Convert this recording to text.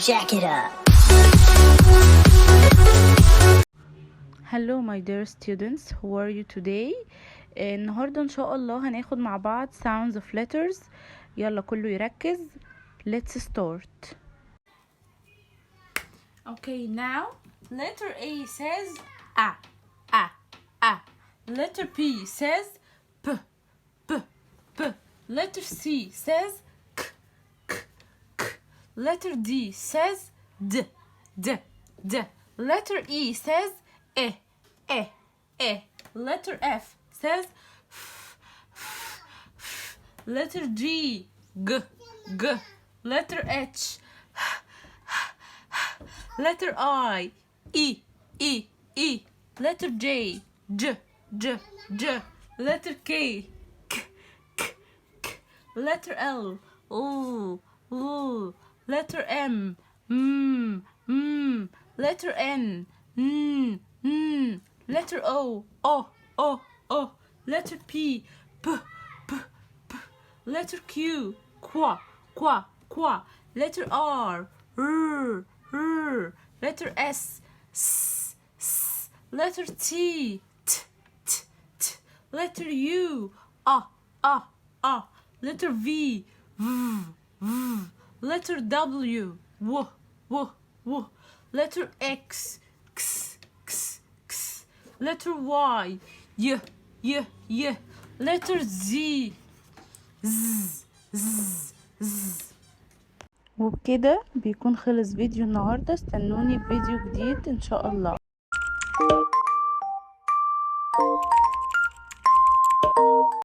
Jack it up. Hello my dear students, how are you today? النهاردة ان شاء الله هناخد مع بعض sounds of letters. يلا كله يركز. Let's start. Okay, now letter A says A, A, A. Letter B says P, P, P. Letter C says K, K, K. Letter D says D, D, D. Letter E says E, E, E. Letter F says F, F, F. Letter G, G, G. Letter H, letter I, E, E, E. Letter J, J, J, J. Letter K, K, K, K. Letter L, L, L. Letter M, M, M. Letter N, N, N. Letter O, O, O, O. Letter P, P, P, P. Letter Q, Qua, Qua, Qua. Letter R, R, R. Letter S, S, S. Letter T, T, T, T. Letter U, A, A, A. Letter V, V, V. Letter W, W, W, W. Letter X, X, X, X. Letter Y, Y, Y, Y. Letter Z, Z, Z, Z. وبكده بيكون خلص فيديو النهاردة. استنوني بفيديو جديد ان شاء الله.